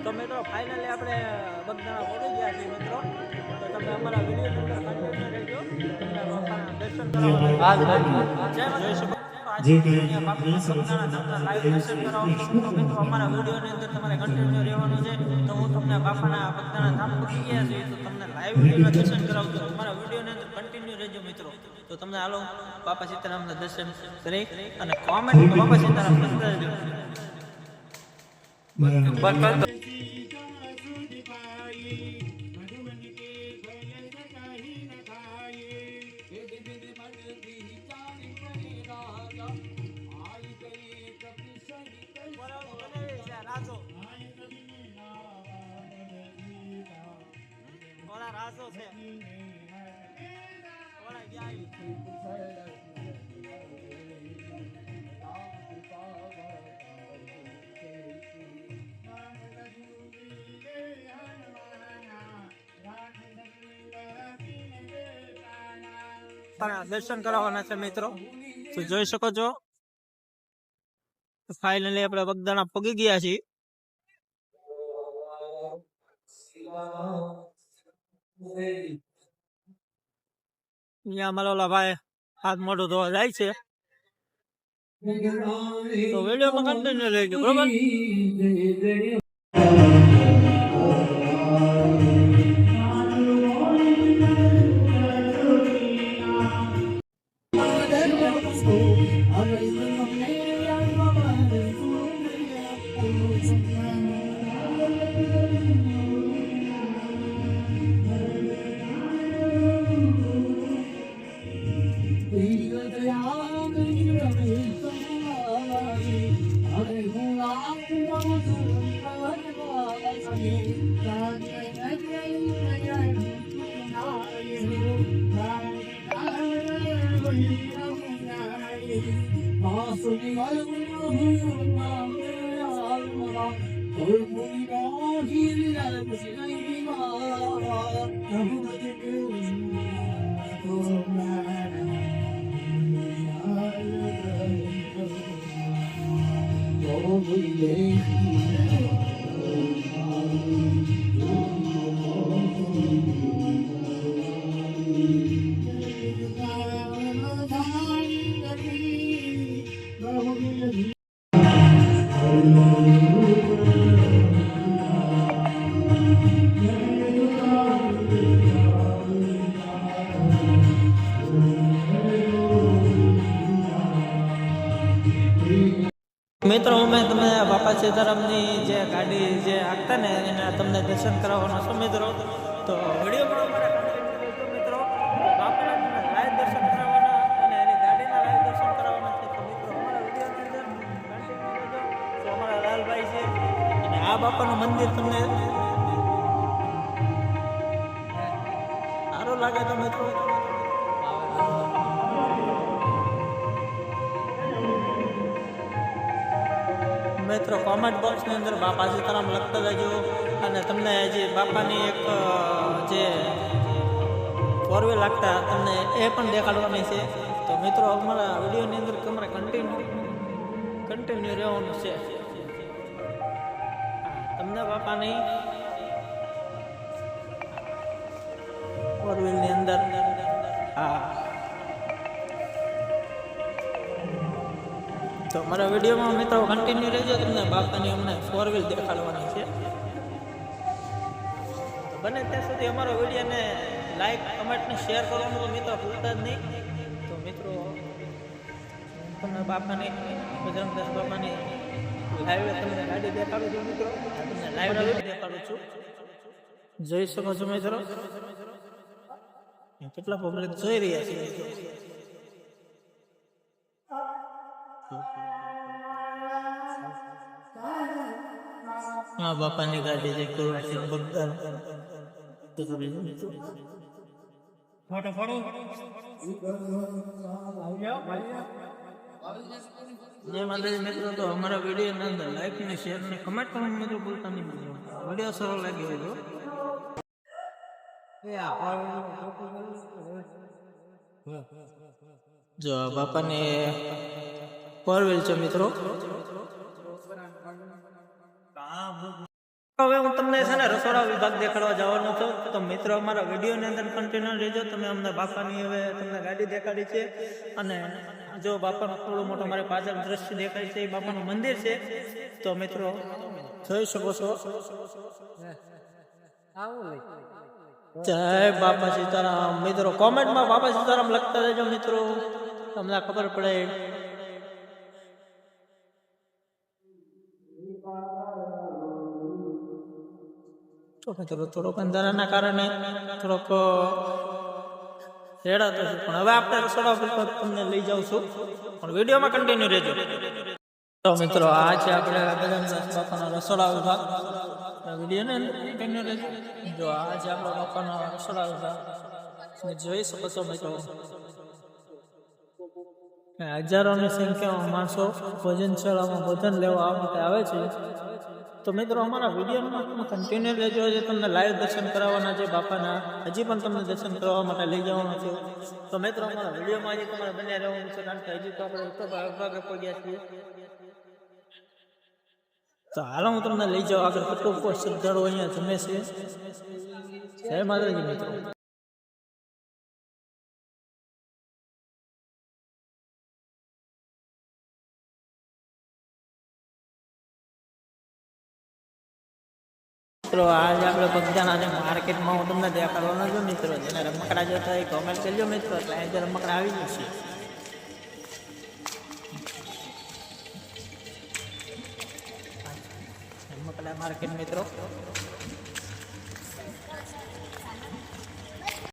તો મિત્રો ફાઇનલી આપણે બગદાણા પહોંચી ગયા છીએ મિત્રો. તો તમે અમારા વિડીયોની અંદર કન્ટિન્યુ રહેજો. તમને બાપાના દર્શન કરાવવાના જોઈ શકો. અમારા વિડીયોની અંદર તમારે કન્ટિન્યુ રહેવાનું છે. તો હું તમને બાપાના બગદાણા ધામ પહોંચી ગયા છે તો તમને લાઈવ વિડીયોના દર્શન કરાવું છું. અમારા વિડીયોની અંદર કન્ટિન્યુ રહેજો મિત્રો. તો તમને હાલો બાપા સીતારામના દર્શન કરી અને કોમેન્ટ બાપા સીતારામ લખતા રહેજો. રાસો છે ઓલા જાય દર્શન કરાવવાના છે મિત્રો. તો જોઈ શકો છો ફાઇનલી આપણે બગદાણા પગી ગયા છીએ. અહીંયા અમારા ઓલા ભાઈ હાથ મોઢું ધોવા જાય છે. તો વિડીયોમાં કન્ટિન્યુ રહેજો બરોબર. મિત્રો અમે તમે બાપા સીતારામની જે ગાડી જે આગતા ને એના તમને દર્શન કરાવવાના છો મિત્રો. તો વિડીયો મિત્રો બાપાના લાઈવ દર્શન કરાવવાના અને એની ગાડીના લાઈવ દર્શન કરાવવાના છે. તો મિત્રો અમારા વિડીયોની અંદર અમારા લાલભાઈ છે અને આ બાપાનું મંદિર તમને સારું લાગે તો મિત્રો મિત્રો કોમેન્ટ બોક્સની અંદર બાપા સીતારામ લખતા જજો. અને તમને જે બાપાની એક જે ફોરવ્હીલ લાગતા તમને એ પણ દેખાડવાની છે. તો મિત્રો અમારા વિડીયોની અંદર તમારે કન્ટિન્યુ રહેવાનું છે. તમને બાપાની ફોરવ્હીલની અંદર તો મારા વિડીયોમાં મિત્રો કન્ટિન્યુ રહેજો. તમને બાપાની અમને ફોરવ્હીલ દેખાડવાની છે. બને ત્યાં સુધી અમારો વિડીયોને લાઈક કમેન્ટ ને શેર કરવાનું તો મિત્રો ભૂલતા જ નહીં. તો મિત્રો તમને બાપાની બજરંગદાસ બાપાની લાઈવ તમને ગાડી દેખાડું છું મિત્રો. તમને લાઈવ દેખાડું છું. જોઈ શકો છો મિત્રો કેટલા પબ્લિક જોઈ રહ્યા છે. હા બાપાની ગાડી જે કુરવાસી બગદાણ ફોટો ફોટો જય માતાજી મિત્રો. તો અમારા વિડીયો ની અંદર લાઈક ને શેર ને કમેન્ટ કરવાનું મિત્રો ભૂલતા નહીં. વિડીયો સારો લાગ્યો હોય જો બાપાની ફોરવ્હીલ છે મિત્રો. હવે હું તમને છે ને રસોડા વિભાગ દેખાડવા જવાનો છું. તો મિત્રો અમારા વિડીયોની અંદર કન્ટિન્યુ રહેજો. તમે અમને બાપાની હવે તમને ગાડી દેખાડી છે અને જો બાપાનો થોડો મોટો મારે પાછળ દ્રશ્ય દેખાય છે, એ બાપાનું મંદિર છે. તો મિત્રો જોઈ શકો છો. જય બાપા સીતારામ. મિત્રો કોમેન્ટમાં બાપા સીતારામ લખતા રહેજો મિત્રો, તમને ખબર પડે. મિત્રો થોડોક અંધારાના કારણે થોડોક રેડાતો છે, પણ હવે આપણે રસોડા ઉપર તમને લઈ જાઉં છું, પણ વિડીયોમાં કન્ટિન્યુ રહેજો. તો મિત્રો આ છે આપણે ગજાનંદ બાપાના રસોડા વિભાગ. વિડીયોને કન્ટિન્યુ રહેજો. જો આ છે આપણા બાપાનો રસોડા વિભાગ, જોઈ શકો છો મિત્રો. હજારોની સંખ્યામાં માણસો ભોજનશાળામાં ભોજન લેવા આ માટે આવે છે. તો મિત્રો અમારા વિડીયોમાં કન્ટિન્યુ રહેજો. જે તમને લાઈવ દર્શન કરાવવાના છે બાપાના, હજી પણ તમને દર્શન કરવા માટે લઈ જવાનું છે. તો મિત્રો અમારા વિડીયોમાં હજી તમારે બન્યા રહેવાનું છે, કારણ કે હજી તો આપણે ભાગે પહોંચ્યા છીએ. તો હાલો હું તમને લઈ જાઉં આગળ. કેટલું શ્રદ્ધાળુ અહીંયા જમે છે. જય માતાજી મિત્રો. મિત્રો આજે આપણે બગદાણા માર્કેટમાં હું તમને દેખાડવાનો છું મિત્રો. જેને રમકડા જોતા હોય કોમેન્ટ કરજો મિત્રો, એટલે આજે રમકડા આવી જશે. રમકડા માર્કેટ મિત્રો.